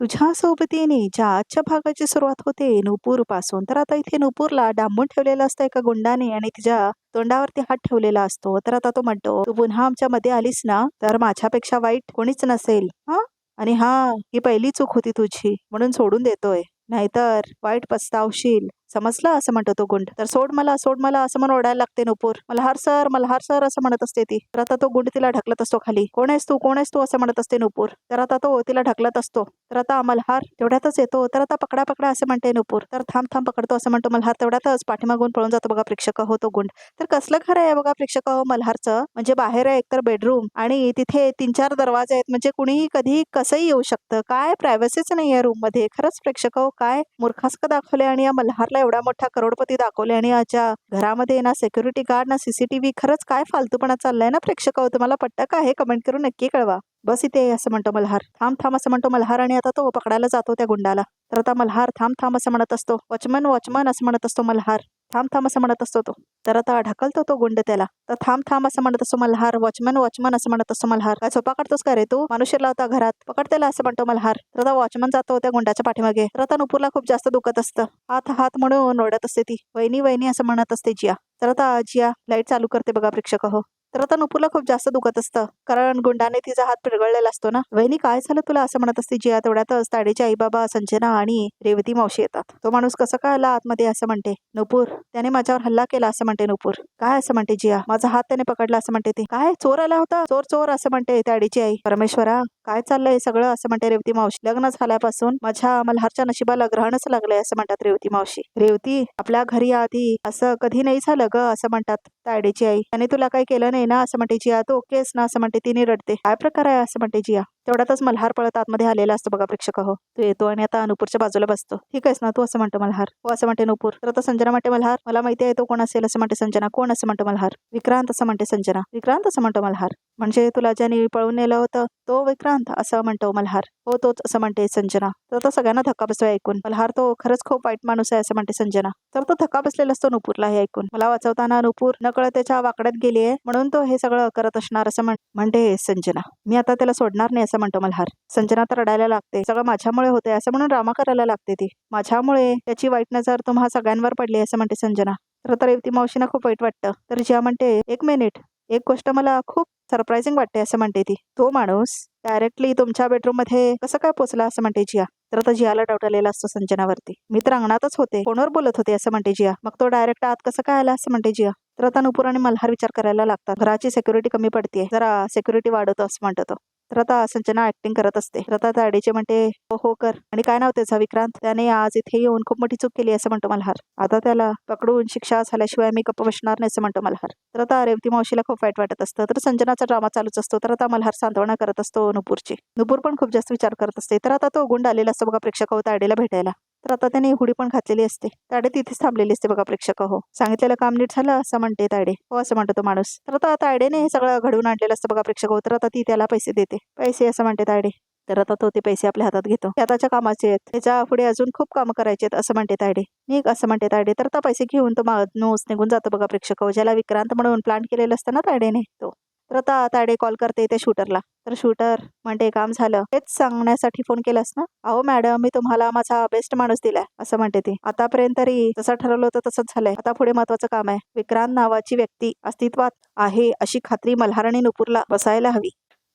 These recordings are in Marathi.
तुझ्या सोबतीने ज्या आजच्या भागाची सुरुवात होते नुपूर पासून, तर आता इथे नुपूरला डांबून ठेवलेलं असतं एका गुंडाने आणि तिच्या तोंडावरती हात ठेवलेला असतो. तर आता तो म्हणतो, तू पुन्हा आमच्या मध्ये आलीस ना, तर माझ्यापेक्षा वाईट कोणीच नसेल. हा, आणि हा, ही पहिली चूक होती तुझी म्हणून सोडून देतोय, नाहीतर वाईट पस्तावशील, समजला, असं म्हणतो तो गुंड. तर सोड मला असं म्हणून ओरडायला लागते नुपूर. मल्हार सर असं म्हणत असते ती. तर आता तो गुंड तिला ढकलत असतो खाली. कोण आहेस तू असं म्हणत असते नुपूर. तर आता तो तिला ढकलत असतो. तर आता मल्हार तेवढ्यातच येतो. तर आता पकडा पकडा असं म्हणते नुपूर. तर थांब थांब पकडतो असं म्हणतो मल्हार. तेवढ्यातच पाठीमागून पळून जातो बघा प्रेक्षक हो तो गुंड. तर कसलं घर आहे बघा प्रेक्षक हो मल्हारचं, म्हणजे बाहेर आहे एकतर बेडरूम आणि तिथे 3-4 दरवाजे आहेत, म्हणजे कुणीही कधी कसंही येऊ शकतं. काय प्रायव्हसीच नाही या रूम मध्ये. खरंच प्रेक्षक हो, काय मूर्खास्क दाखवले आणि या मल्हारला एवढा मोठा करोडपती दाखवले आणि याच्या घरामध्ये ना सिक्युरिटी गार्ड ना सीसीटीव्ही. खरंच काय फालतूपणा चाललाय ना प्रेक्षक हो. तुम्हाला पटतं का हे? कमेंट करून नक्की कळवा. बस इथे असं म्हणतो मल्हार. थांब थांब असं म्हणतो मल्हार आणि आता तो पकडायला जातो त्या गुंडाला. तर आता मल्हार थांब थांब असं म्हणत असतो. वॉचमन वॉचमन असं म्हणत असतो मल्हार. थांब थांब असं म्हणत असतो तो. तर आता ढकलतो तो गुंड त्याला. तर थांब थांब असं म्हणत असतो मल्हार. वॉचमन वॉचमन असं म्हणत असतो मल्हार. काय सोपा काढतोस का रे तू? माणूस शिरला होता घरात, पकड त्याला असं म्हणतो मल्हार. तर आता वॉचमन जातो त्या गुंडाच्या पाठीमागे. तर आता नुपूरला खूप जास्त दुखत असतं. हात हात म्हणून ओरडत असते ती. वहिनी वहिनी असं म्हणत असते जिया. तर आता जिया लाईट चालू करते बघा प्रेक्षक हो. तर आता नुपूरला खूप जास्त दुखत असतं, कारण गुंडाने तिचा हात पिरगळलेला असतो ना. वहिनी काय झालं तुला असं म्हणत असते जिया. तेवढ्यातच ताडीचे आई बाबा संजना आणि रेवती मावशी येतात. तो माणूस कसं काय आला आतमध्ये असं म्हणते नुपूर. त्याने माझ्यावर हल्ला केला असं म्हणते नुपूर. काय असं म्हणते जिया. माझा हात त्याने पकडला असं म्हणते ती. काय चोर आला होता? चोर चोर असं म्हणते ताडीची आई. परमेश्वरा काय चाललंय सगळं असं म्हणते रेवती मावशी. लग्न झाल्यापासून माझ्या मल्हारच्या नशिबाला ग्रहणच लागलंय असं म्हणतात रेवती मावशी. रेवती आपल्या घरी आधी असं कधी नाही झालं ग असं म्हणतात तायडीची आई. त्याने तुला काही केलं नाही ना असं म्हणते जिया. तो ओकेस ना असं म्हणते. तिने रडते. काय प्रकार आहे असं म्हणते जिया. तेवढ्यातच मल्हार पळत आतमध्ये आलेला असतो बघा प्रेक्षक हो. तो येतो आणि आता नुपूरच्या बाजूला बसतो. ठीक आहेस ना तू असं म्हणतो मल्हार. हो असं म्हणते नुपूर. तर आता संजना म्हणते मल्हार मला माहिती आहे तो कोण असेल असं म्हणते संजना. कोण असं म्हणतो मल्हार. विक्रांत असं म्हणते संजना. विक्रांत असं म्हणतो मल्हार. म्हणजे तुला ज्याने पळून नेलं होतं तो विक्रांत असं म्हणतो मल्हार. हो तोच असं म्हणते संजना. तर आता सगळ्यांना धक्का बसतोय ऐकून. मल्हार तो खरंच खूप वाईट माणूस आहे असं म्हणते संजना. तर तो धक्का बसलेला असतो नुपूरला हे ऐकून. मला वाचवताना नुपूर नकळत त्याच्या वाकड्यात गेलीये म्हणून तो हे सगळं करत असणार असं म्हणते संजना. मी आता त्याला सोडणार नाही असं म्हणतो मल्हार. संजना तर रडायला लागते. सगळं माझ्यामुळे होते असं म्हणून रामा करायला लागते ती. माझ्यामुळे त्याची वाईट नजर तुम्हा सगळ्यांवर पडली असं म्हणते संजना. तर रेवती मावशींना खूप वाईट वाटतं. तर जिया म्हणते एक मिनिट, एक गोष्ट मला खूप सरप्राइझिंग वाटते असं म्हणते ती. तो माणूस डायरेक्टली तुमच्या बेडरूम मध्ये कसं काय पोचला असं म्हणते जिया. तर आता जियाला डाऊट आलेला असतो संजनावरती. मी तर अंगणातच होते, फोनवर बोलत होते असं म्हणते जिया. मग तो डायरेक्ट आत कसं काय आला असं म्हणते जिया. तर आता नुपूर आणि मल्हार विचार करायला लागतात. घराची सिक्युरिटी कमी पडते, जरा सिक्युरिटी वाढवतो असं म्हणतो तो. तर आता संजना ऍक्टिंग करत असते. तर आता ताडीचे म्हणते हो हो कर. आणि काय नाव त्याचा विक्रांत. त्याने आज इथे येऊन खूप मोठी चूक केली असं म्हणतो मल्हार. आता त्याला पकडून शिक्षा झाल्याशिवाय मी गप्प बसणार नाही असं म्हणतो मल्हार. तर आता रेवती मावशीला खूप वाईट वाटत असतं. तर संजनाचा ड्रामा चालूच असतो. तर आता मल्हार सांत्वना करत असतो नुपूरची. नुपूर पण खूप जास्त विचार करत असते. तर आता तो गुंड आलेला असतो बघा प्रेक्षक हो ताडीला भेटायला. तर आता त्याने हुडी पण घातलेली असते. ताडे तिथेच थांबलेली असते बघा प्रेक्षक हो. सांगितलेलं काम नीट झालं असं म्हणते ताडे. हो असं म्हणतो तो माणूस. तर आता ताडेने हे सगळं घडवून आणलेलं असतं बघा प्रेक्षक हो. तर आता ती त्याला पैसे देते. पैसे असं म्हणते ताडे. तर आता तो ते पैसे आपल्या हातात घेतो. ते आताच्या कामाचे आहेत, त्याच्या पुढे अजून खूप कामं करायचे आहेत असं म्हणते ताडे. निघ असं म्हणते ताडे. तर आता पैसे घेऊन तो माणूस निघून जातो बघा प्रेक्षक हो. ज्याला विक्रांत म्हणून प्लॅन केलेलं असतं ना ताडेने तो. तर आता ताडे कॉल करते त्या शूटरला. तर शूटर म्हणते काम झालं, हेच सांगण्यासाठी फोन केलास ना. अहो मॅडम मी तुम्हाला माझा बेस्ट माणूस दिलाय असं म्हणते ती. आतापर्यंत तरी जसं ठरवलं होतं तसंच झालंय. आता पुढे महत्वाचं काम आहे. विक्रांत नावाची व्यक्ती अस्तित्वात आहे अशी खात्री मल्हार आणि नुपूरला बसायला हवी.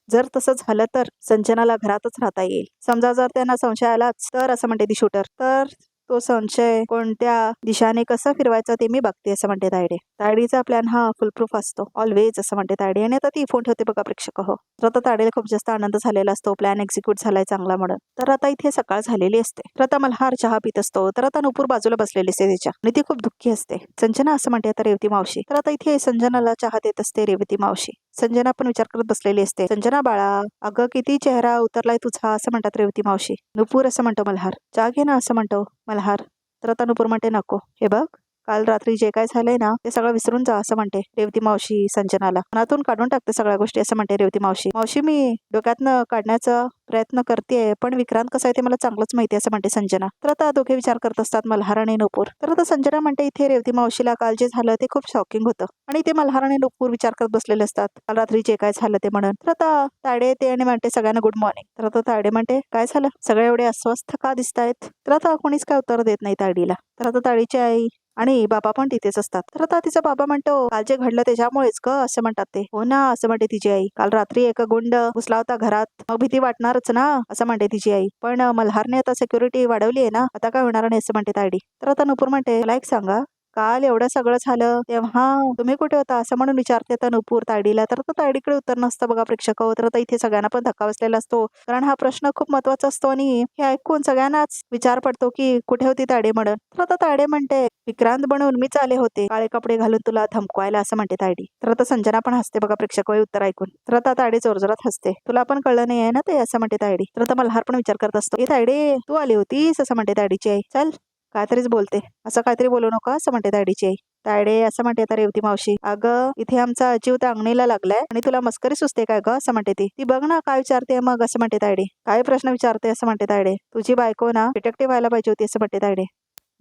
जर तसं झालं तर संजनाला घरातच राहता येईल. समजा जर त्यांना संशय आलाच तर असं म्हणते ती शूटर. तर तो संशय कोणत्या दिशाने कसं फिरवायचं ते मी बघते असं म्हणते तायडे. तायडीचा प्लॅन हा फुलप्रूफ असतो ऑलवेज असं म्हणते तायडे. आणि आता ती फोन ठेवते बघा प्रेक्षक हो. तर आता तायडीला खूप जास्त आनंद झालेला असतो. प्लॅन एक्झिक्यूट झालाय चांगला म्हणून. तर आता इथे सकाळ झालेली असते. तर आता मल्हार चहा पित असतो. तर आता नुपूर बाजूला बसलेली असते त्याच्या आणि ती खूप दुःखी असते. संजना असं म्हणते आता रेवती मावशी. तर आता इथे संजनाला चहा देत असते रेवती मावशी. संजना पण विचार करत बसलेली असते. संजना बाळा अगं किती चेहरा उतरलाय तुझा असं म्हणतात रेवती मावशी. नुपूर असं म्हणतो मल्हार. चहा घे ना असं म्हणतो मल्हार. तर आता नुपूर म्हणते नको. हे बघ काल रात्री जे काय झालंय ना ते सगळं विसरून जा असं म्हणते रेवती मावशी संजनाला. मनातून काढून टाकते सगळ्या गोष्टी असं म्हणते रेवती मावशी. मावशी मी डोक्यातनं काढण्याचा प्रयत्न करतेय पण विक्रांत कसा आहे ते मला चांगलंच माहिती असं म्हणते संजना. तर आता दोघे विचार करत असतात मल्हार आणि नुपूर. तर आता संजना म्हणते इथे रेवती मावशीला काल जे झालं ते खूप शॉकिंग होतं आणि ते मल्हार आणि नुपूर विचार करत बसलेले असतात काल रात्री जे काय झालं ते म्हणून. तर आता तायडे येते आणि म्हणते सगळ्यांना गुड मॉर्निंग. तर आता तायडे म्हणते काय झालं सगळे एवढे अस्वस्थ का दिसतायत. तर आता कोणीच काय उत्तर देत नाही तायडीला. तर आता तायडीची आई आणि बाबा पण तिथेच असतात. तर आता तिचा बाबा म्हणतो काल जे घडलं त्याच्यामुळेच ग असं म्हणतात ते. हो ना असं म्हणते तिची आई. काल रात्री एक गुंड घुसला होता घरात मग भीती वाटणारच ना असं म्हणते तिची आई. पण मल्हारने आता सिक्युरिटी वाढवली आहे ना आता काय होणार नाही असं म्हणते तायडी. तर आता नुपूर म्हणते मला एक सांगा काल एवढं सगळं झालं तेव्हा तुम्ही कुठे होता असं म्हणून विचारते आता नुपूर तायडीला. तर आता तायडीकडे उत्तर नसतं बघा प्रेक्षक. तर आता इथे सगळ्यांना पण धक्का बसलेला असतो कारण हा प्रश्न खूप महत्वाचा असतो आणि हे ऐकून सगळ्यांनाच विचार पडतो की कुठे होती तायडे म्हणून. तर आता तायडे म्हणते विक्रांत बनून मीच आले होते काळे कपडे घालून तुला धमकवायला असं म्हणते तायडी. तर आता संजना पण हसते बघा प्रेक्षक उत्तर ऐकून. तर आता तायडी जोरजोरात हसते. तुला पण कळलं नाही आहे ना ते असं म्हणते तायडी. तर आता मल्हार पण विचार करत असतो तायडे तू आली होतीस असं म्हणते तायडीची आई. चल काहीतरीच बोलते असं काहीतरी बोलू नका असं म्हणते तायडीची आई. तायडे असं म्हणते आता रेवती मावशी अगं इथे आमचा जीव त्या अंगणीला लागलाय आणि तुला मस्करी सुचते काय ग असं म्हणते ती बघ ना काय विचारते मग असं म्हणते तायडे. काय प्रश्न विचारते असं म्हणते तायडे. तुझी बायको ना डिटेक्टिव्ह व्हायला पाहिजे होती असं म्हणते तायडे.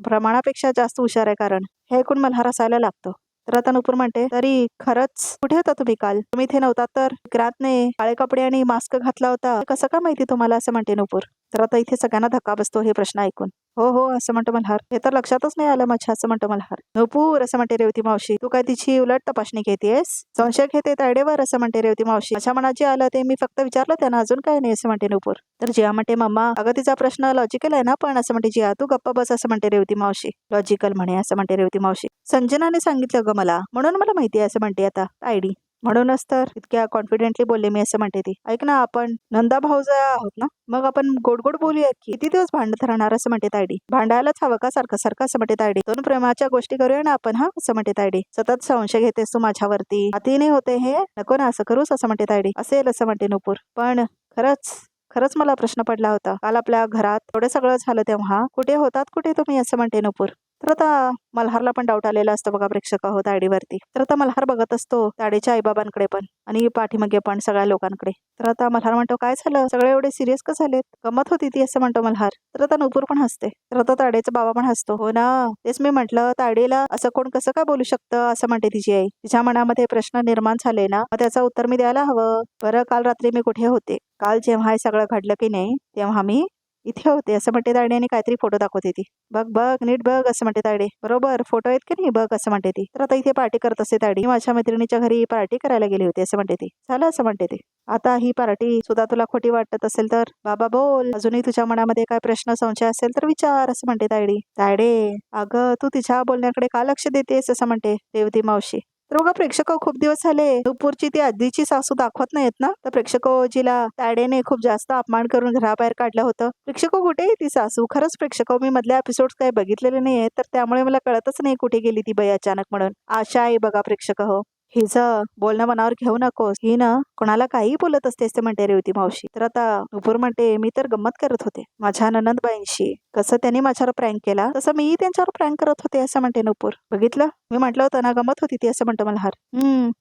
प्रमाणापेक्षा जास्त हुशार आहे कारण हे ऐकून मला हसायला लागतं. तर आता नुपूर म्हणते तरी खरंच कुठे होता तुम्ही काल तुम्ही इथे नव्हता तर विक्रांतने काळे कपडे आणि मास्क घातला होता हे कसं काय माहिती तुम्हाला असं म्हणते नुपूर. तर आता इथे सगळ्यांना धक्का बसतो हे प्रश्न ऐकून. हो हो असं म्हणतो मल्हार. हे तर लक्षातच नाही आलं माझ्या असं म्हणतो मल्हार. नुपूर असं म्हणते रेवती मावशी तू काय तिची उलट तपासणी घेतेस संशय घेते तायडेवर असं म्हणते रेवती मावशी. माझ्या मनात जे आलं ते मी फक्त विचारलं त्यांना अजून काय नाही असं म्हणते नुपूर. तर जिया म्हणते मम्मा अगं तिचा प्रश्न लॉजिकल आहे ना पण असं म्हणते जिया तू गप्पा बस असं म्हणते रेवती मावशी. लॉजिकल म्हणे असं म्हणते रेवती मावशी. संजनाने सांगितलं ग मला म्हणून मला माहिती आहे असं म्हणते आता तायडी. म्हणूनच तर इतक्या कॉन्फिडेंटली बोलले मी असं म्हणते ती. ऐक ना आपण नंदा भाऊजा आहोत ना मग आपण गोड गोड बोलूया की किती दिवस भांडत राहणार असं म्हणते तायडी. भांडायलाच हवं का सारखं सारखं असं म्हणते तायडी. दोन प्रेमाच्या गोष्टी करूया ना आपण हा असं म्हणते तायडी. सतत संशय घेतेस तू माझ्यावरती अति नाही होते हे नको ना असं करूस असं म्हणते तायडी. असेल असं म्हणते नुपूर पण खरंच खरंच मला प्रश्न पडला होता काल आपल्या घरात थोडं सगळं झालं तेव्हा कुठे होतात कुठे तुम्ही असं म्हणते नुपूर. तर आता मल्हारला पण डाऊट आलेला असतो बघा प्रेक्षक आहोत तायडीवरती. तर आता मल्हार बघत असतो तायडीच्या आईबाबांकडे पण आणि पाठीमागे पण सगळ्या लोकांकडे. तर आता मल्हार म्हणतो काय झालं सगळे एवढे सिरियस का झालेत गमत होती ती असं म्हणतो मल्हार. तर आता नुपूर पण हसते. तर आता तायडीचा बाबा पण हसतो. हो ना तेच मी म्हटलं तायडीला असं कोण कसं काय बोलू शकतं असं म्हणते तिची आई. तिच्या मनामध्ये प्रश्न निर्माण झाले ना मग त्याचं उत्तर मी द्यायला हवं. बरं काल रात्री मी कुठे होते काल जेव्हा हे सगळं घडलं की नाही तेव्हा मी इथे होते असं म्हणते तायडे आणि काहीतरी फोटो दाखवते ती. बघ बघ नीट बघ असं म्हणते तायडे. बरोबर फोटो आहेत की नाही बघ असं म्हणते ती. तर आता इथे पार्टी करत असते तायडी. माझ्या मैत्रिणीच्या घरी पार्टी करायला गेली होती असं म्हणते ती. झालं असं म्हणते ती. आता ही पार्टी सुद्धा तुला खोटी वाटत असेल तर बाबा बोल अजूनही तुझ्या मनामध्ये काय प्रश्न संशय असेल तर विचार असं म्हणते तायडी. तायडे अगं तू तिच्या बोलण्याकडे का लक्ष देतेस असं म्हणते रेवती मावशी. तर बघा प्रेक्षक खूप दिवस झाले नुपूरची ती आधीची सासू दाखवत नाहीत ना तर प्रेक्षक जिला तायडेने खूप जास्त अपमान करून घराबाहेर काढलं होतं. प्रेक्षक कुठे ती सासू खरंच प्रेक्षक मी मधल्या एपिसोड काही बघितलेले नाहीये तर त्यामुळे मला कळतच नाही कुठे गेली ती बाई अचानक म्हणून. आशा आहे बघा प्रेक्षक हो हिचं बोलणं मनावर घेऊ नकोस ही ना कोणाला काही बोलत असते असते म्हणते रेवती मावशी. तर आता नुपूर म्हणते मी तर गंमत करत होते माझ्या ननंदबाईंशी कसं त्यांनी माझ्यावर प्रँक केला तसं मी त्यांच्यावर प्रँक करत होते असं म्हणते नुपूर. बघितलं मी म्हटलं होतं ना गमत होती ती असं म्हणतो मल्हार.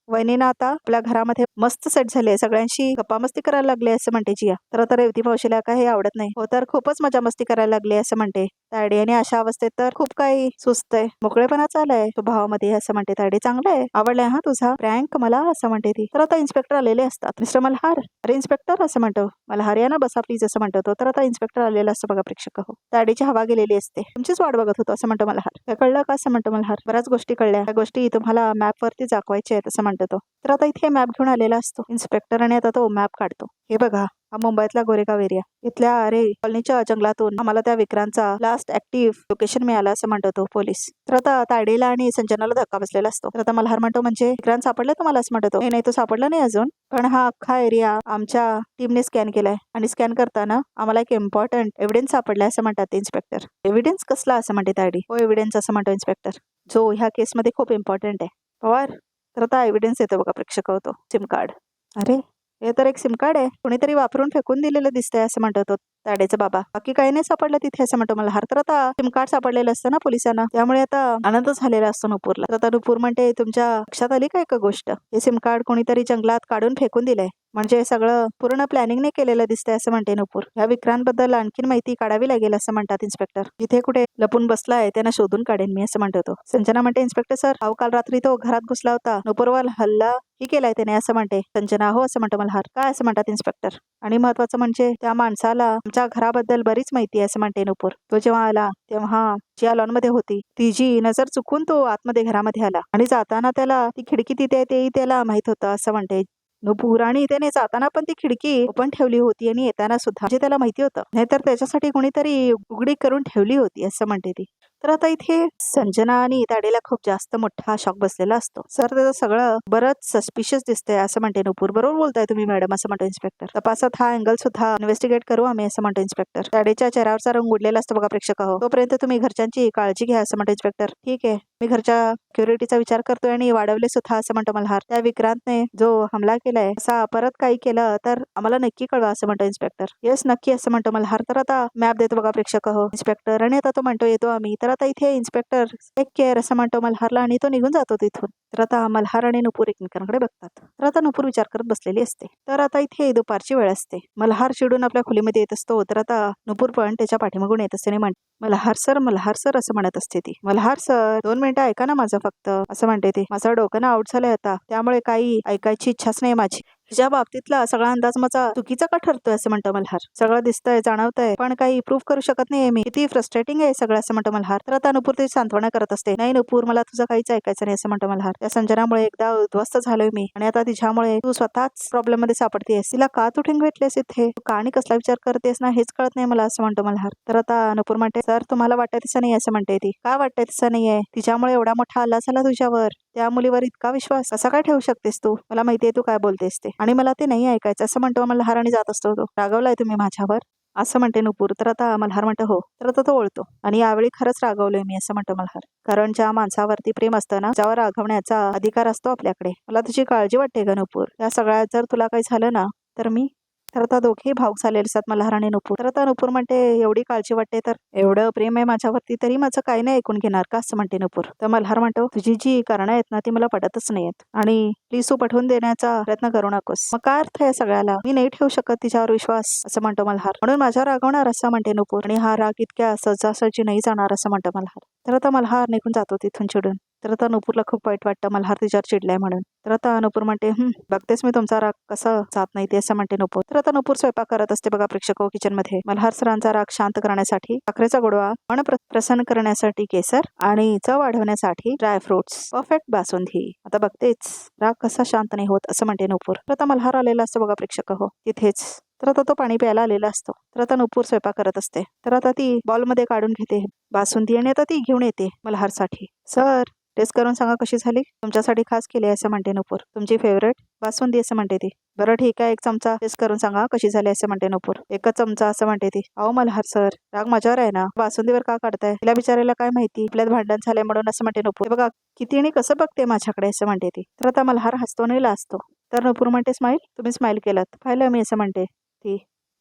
वहिनीनं आता आपल्या घरामध्ये मस्त सेट झाले सगळ्यांशी गप्पा मस्ती करायला लागले असं म्हणते जिया. तर आता रेवती मावशीला काही आवडत नाही. हो तर खूपच मजा मस्ती करायला लागली असं म्हणते तायडी आणि अशा अवस्थेत तर खूप काही सुचतंय मोकळेपणा चाललाय स्वभावामध्ये असं म्हणते तायडी. चांगलंय आवडलाय हा तुझा प्रँक मला असं म्हणते ती. तर आता इन्स्पेक्टर आलेले असतात. मिस्टर मल्हार अरे इन्स्पेक्टर असं म्हणतो मल्हार या ना बसा प्लीज असं म्हणतो तो. तर आता इन्स्पेक्टर आलेला असतो बघा प्रेक्षक हो. तायडीची हवा गेलेली असते. तुमचीच वाट बघत होतो असं म्हणतो मल्हार. काय कळलं का असं म्हणतो मल्हार. बऱ्याच गोष्टी कळल्या त्या गोष्टी तुम्हाला मॅप वरती दाखवायच्या आहेत असं म्हणतो तो. तर आता इथे मॅप घेऊन आलेला असतो इन्स्पेक्टर आणि आता तो मॅप काढतो. हे बघा हा मुंबईतला गोरेगाव एरिया इथल्या अरे कॉलनीच्या जंगलातून आम्हाला त्या विक्रांतचा लास्ट ऍक्टिव्ह लोकेशन मिळाला असं म्हणतो तो पोलीस. तर आता तायडीला आणि संजनाला धक्का बसलेला असतो. तर आता मल्हार म्हणतो म्हणजे विक्रांत सापडलं तुम्हाला असं म्हणतो. नाही तो सापडला नाही अजून पण हा अख्खा एरिया आमच्या टीमने स्कॅन केलाय आणि स्कॅन करताना आम्हाला एक इम्पॉर्टंट एव्हिडन्स सापडलाय असं म्हणतात इन्स्पेक्टर. एव्हिडन्स कसला असं म्हणते तायडी. हो एव्हिडन्स असं म्हणतो इन्स्पेक्टर जो ह्या केसमध्ये खूप इम्पॉर्टंट आहे पवार. तर आता एव्हिडन्स येतो बघा प्रेक्षक होतो सिम कार्ड. अरे हे तर एक सिम कार्ड आहे, कोणीतरी वापरून फेकून दिलेलं दिसतंय असं म्हणतो तो ताडेचा बाबा. बाकी काही नाही सापडलं तिथे असं म्हणतो मल्हार. तर आता सिम कार्ड सापडलेलं असतं ना पोलिसांना, त्यामुळे आता आनंद झालेला असतो नुपूरला. तर आता नुपूर म्हणते तुमच्या लक्षात आली काय का गोष्ट, हे सिम कार्ड कोणीतरी जंगलात काढून फेकून दिलंय, म्हणजे सगळं पूर्ण प्लॅनिंगने केलेलं दिसतंय असं म्हणते नुपूर. ह्या विक्रांतबद्दल आणखीन माहिती काढावी लागेल असं म्हणतात इन्स्पेक्टर. जिथे कुठे लपून बसलाय त्यांना शोधून काढेन मी असं म्हणतो तो. संजना म्हणते इन्स्पेक्टर सर, अहो काल रात्री तो घरात घुसला होता, नुपूरवर हल्ला ही केलाय त्याने असं म्हणते संजना. हो असं म्हणतो मल्हार. काय असं म्हणतात इन्स्पेक्टर. आणि महत्वाचं म्हणजे त्या माणसाला आमच्या घराबद्दल बरीच माहिती आहे असं म्हणते नुपूर. तो जेव्हा आला तेव्हा जी लॉन मध्ये होती तिची नजर चुकून तो आतमध्ये घरामध्ये आला आणि जाताना त्याला ती खिडकी तिथे आहे तेही त्याला माहित होतं असं म्हणते नुपूर. आणि त्याने जाताना पण ती खिडकी ओपन ठेवली होती आणि येताना सुद्धा, म्हणजे त्याला माहिती होतं, नाहीतर त्याच्यासाठी कोणीतरी उघडी करून ठेवली होती असं म्हणते ती. तर आता इथे संजना आणि ताडेला खूप जास्त मोठा शॉक बसलेला असतो. सर त्याचं सगळं बरंच सस्पिशियस दिसतंय असं म्हणते नुपूर. बरोबर बोलताय तुम्ही मॅडम असं म्हणतो इन्स्पेक्टर. तपासात हा अँगल सुद्धा इन्व्हेस्टिगेट करू आम्ही असं म्हणतो इन्स्पेक्टर. ताडेच्या चेहऱ्यावरचा रंग उडलेला असतो बघा प्रेक्षक हो, तोपर्यंत तुम्ही घरच्यांची काळजी घ्या असं म्हणतो इन्स्पेक्टर. ठीक आहे, मी घरच्या सिक्युरिटीचा विचार करतोय आणि वाढवले सुद्धा असं म्हणतो मल्हार. त्या विक्रांतने जो हमला केलाय असा परत काही केलं तर आम्हाला नक्की कळवा असं म्हणतो इन्स्पेक्टर. येस नक्की असं म्हणतो मल्हार. तर आता मॅप देतो बघा प्रेक्षक हो इन्स्पेक्टर, आणि आता तो म्हणतो येतो आम्ही. तर आता इथे इन्स्पेक्टर टेक केअर असं म्हणतो मल्हारला आणि तो निघून जातो तिथून. तर आता मल्हार आणि नुपूर एकमेकांकडे बघतात. तर आता नुपूर विचार करत बसलेली असते. तर आता इथे दुपारची वेळ असते. मल्हार चिडून आपल्या खोलीमध्ये येत असतो. तर आता नुपूर पण त्याच्या पाठीमागून येत असते आणि म्हणते मल्हार सर असं म्हणत असते ती. मल्हार सर 2 मिनिटं ऐका ना माझं फक्त असं म्हणते ती. माझं डोकं ना आउट झालंय आता, त्यामुळे काही ऐकायची इच्छाच नाही माझी. हिच्या बाबतीतला सगळा अंदाज माझा चुकीचा का ठरतोय असं म्हणतो मल्हार. सगळं दिसतंय जाणवतंय पण काही प्रूव्ह करू शकत नाहीये मी, किती फ्रस्ट्रेटिंग आहे सगळं असं म्हणतो मल्हार. तर आता नुपूर ती सांत्वना करत असते. नाही नुपूर, मला तुझं काहीच ऐकायचं नाही असं म्हणतो मल्हार. त्या संजनामुळे एकदा उद्ध्वस्त झालोय मी आणि आता तिच्यामुळे तू स्वतःच प्रॉब्लेम मध्ये सापडतेस. तिला का तू ठेंग भेटलेस इथे, तू का आणि कसला विचार करतेस ना हेच कळत नाही मला असं म्हणतो मल्हार. तर आता नुपूर म्हणते सर तुम्हाला वाटतंय तसं नाही असं म्हणते ती. काय वाटतंय तसं नाहीये, तिच्यामुळे एवढा मोठा हल्ला झाला तुझ्यावर, त्या मुलीवर इतका विश्वास कसा काय ठेवू शकतेस तू, मला माहितीये तू काय बोलतेस ते, आणि मला ते नाही ऐकायचं असं म्हणतो मल्हार आणि जात असतो. तो रागवलाय तुम्ही माझ्यावर असं म्हणते नुपूर. तर आता मल्हार म्हणतो हो. तर आता तो ओळतो आणि यावेळी खरंच रागवलोय मी असं म्हणतो मल्हार. कारण ज्या माणसावरती प्रेम असतं ना त्यावर रागवण्याचा अधिकार असतो आपल्याकडे. मला तुझी काळजी वाटते ग नुपूर, या सगळ्यात जर तुला काही झालं ना तर मी. तर आता दोघेही भाऊक झालेले असतात मल्हार आणि नुपूर. तर आता नुपूर म्हणते एवढी काळजी वाटते तर एवढं प्रेम आहे माझ्यावरती तरी माझं काही नाही ऐकून घेणार का असं म्हणते नुपूर. तर मल्हार म्हणतो तुझी जी कारणं आहेत ना ती मला पटतच नाहीयेत आणि प्लीज तू पटवून देण्याचा प्रयत्न करू नकोस. मग काय अर्थ आहे सगळ्याला, मी नाही ठेवू शकत तिच्यावर विश्वास असं म्हणतो मल्हार. म्हणून माझ्यावर रागवणार असं म्हणते नुपूर, आणि हा राग इतक्या सहजासहजी नाही जाणार असं म्हणतो मल्हार. तर आता मल्हार निघून जातो तिथून चिडून. तर आता नुपूरला खूप वाईट वाटतं मल्हार तिच्यावर चिडलाय म्हणून. तर आता नुपूर म्हणते बघतेस मी तुमचा राग कसा जात नाही ते असं म्हणते नुपूर. तर आता नुपूर स्वयंपाक करत असते बघा प्रेक्षक किचन मध्ये. मल्हार सरांचा राग शांत करण्यासाठी साखरेचा गोडवा, मन प्रसन्न करण्यासाठी केसर आणि चव वाढवण्यासाठी ड्रायफ्रुट्स, परफेक्ट बासुंदी. आता बघतेच राग कसा शांत नाही होत असं म्हणते नुपूर. तर आता मल्हार आलेला असतो बघा प्रेक्षक हो तिथेच. तर आता तो पाणी प्यायला आलेला असतो. तर आता नुपूर स्वयंपाक करत असते. तर आता ती बॉलमध्ये काढून घेते बासुंदी आणि आता ती घेऊन येते मल्हारसाठी. सर टेस्ट करून सांगा कशी झाली, तुमच्यासाठी खास केली असं म्हणते नुपूर. तुमची फेवरेट बासुंदी असं म्हणते ती. बरं ठीक आहे, 1 चमचा टेस्ट करून सांगा कशी झाली असं म्हणते नुपूर. 1च चमचा असं म्हणते ती. अहो मल्हार सर राग माझ्यावर आहे ना, बासुंदीवर का काढताय, तिला बिचारायला काय माहिती आपल्यात भांडण झालंय म्हणून असं म्हणते नुपूर. बघा किती आणि कसं बघते माझ्याकडे असं म्हणते ती. तर आता मल्हार हसतो आणि लाजतो. तर नुपूर म्हणते स्माईल, तुम्ही स्माईल केलात पाहिलं मी असं म्हणते ती.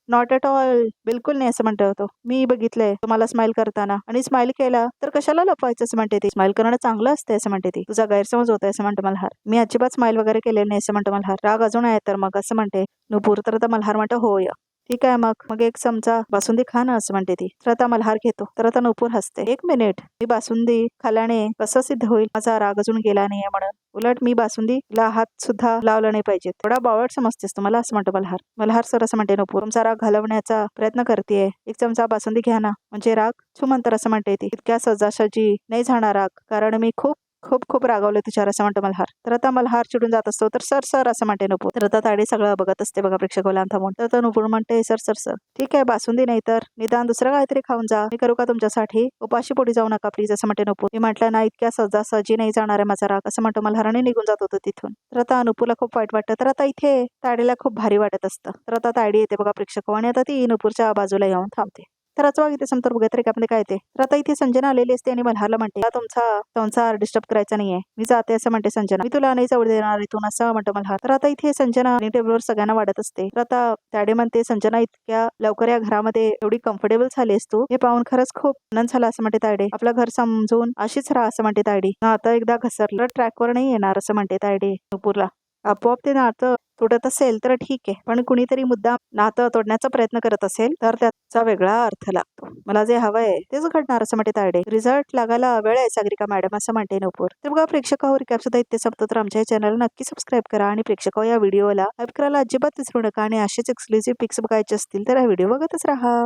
नॉट एट ऑल, बिलकुल नाही असं म्हणतो तो. मी बघितलंय तुम्हाला स्माईल करताना, आणि स्माईल केला तर कशाला लपवायचं असं म्हणते ती. स्माईल करणं चांगलं असते असं म्हणते ती. तुझा गैरसमज होतोय असं म्हणतो मल्हार. मी अजिबात स्माईल वगैरे केलेली नाही असं म्हणतो मल्हार. राग अजून आहे तर मग असं म्हणते नुपूर. तर आता मल्हार म्हणतो होय ठीक आहे मग 1 चमचा बासुंदी खा ना असं म्हणते ती. तर आता मल्हार घेतो. तर आता नुपूर हसते. 1 मिनिट, मी बासुंदी खाल्याने कसं सिद्ध होईल माझा राग अजून गेला नाहीये म्हणून, उलट मी बासुंदीला हात सुद्धा लावला नाही पाहिजे, थोडा बावळट समजतेस तुम्हाला असं म्हणतो मल्हार. मल्हार सर असं म्हणते नुपूर, तुमचा राग घालवण्याचा प्रयत्न करतेय, 1 चमचा बासुंदी घ्या ना, म्हणजे राग छुमंतर असं म्हणते ती. इतक्या सहजासहजी नाही जाणार राग, कारण मी खूप खूप खूप रागवले तुझ्यावर असं म्हणतो मल्हार. तर आता मल्हार चिडून जात असतो. तर सर सर असं म्हणते नुपूर. तर आता ताडी सगळं बघत असते बघा प्रेक्षकाला थांबून. तर आता नुपूर म्हणते सर सर सर ठीक आहे, बासुंदी नाही तर निदान दुसरं काहीतरी खाऊन जा, मी करू का तुमच्यासाठी, उपाशी पोटी जाऊ नका प्लीज असं म्हणते नुपूर. मी म्हटलं ना इतक्या सहजासहजी नाही जाणार आहे माझा राग असं म्हणतो मल्हार आणि निघून जात होतं तिथून. तर आता नुपूरला खूप वाईट वाटतं. तर आता इथे ताडीला खूप भारी वाटत असतं. तर आता ताडी येते बघा प्रेक्षक, आणि आता ती नुपूरच्या बाजूला येऊन थांबते. तरच वाग इथे समोर बघत रेखामध्ये काय ते. तर आता इथे संजना आलेली असते आणि मल्हारला म्हणते तुमचा संसार डिस्टर्ब करायचा नाहीये, मी जाते असं म्हणते संजना. मी तुला नाही जाऊ देणार इथून असं म्हणतो मल्हार. तर आता इथे संजना टेबलवर सगळ्यांना वाढत असते. तर आता तायडे म्हणते संजना इतक्या लवकर या घरामध्ये एवढी कम्फर्टेबल झालीस तू, हे पाहून खरंच खूप आनंद झाला असं म्हणते तायडे. आपलं घर समजून अशीच राहा असं म्हणते तायडे. आता एकदा घसरलं ट्रॅकवर नाही येणार असं म्हणते तायडे नुपूरला. आपोआप ते नातं तुटत असेल तर ठीक आहे, पण कुणीतरी मुद्दाम नातं तोडण्याचा प्रयत्न करत असेल तर त्याचा वेगळा अर्थ लागतो. मला जे हवंय तेच घडणार असं म्हणते तायडे. रिझल्ट लागायला वेळ आहे सागरिका मॅडम असं म्हणते नुपूर. तर बघा प्रेक्षकावर रिकॅप सुद्धा इथे संपतो. तर आमच्या चॅनल नक्की सबस्क्राईब करा आणि प्रेक्षक या व्हिडिओला लाईक करायला अजिबात विसरू नका आणि असेच एक्सक्लुझिव्ह पिक्स बघायचे असतील तर हा व्हिडिओ बघतच राहा.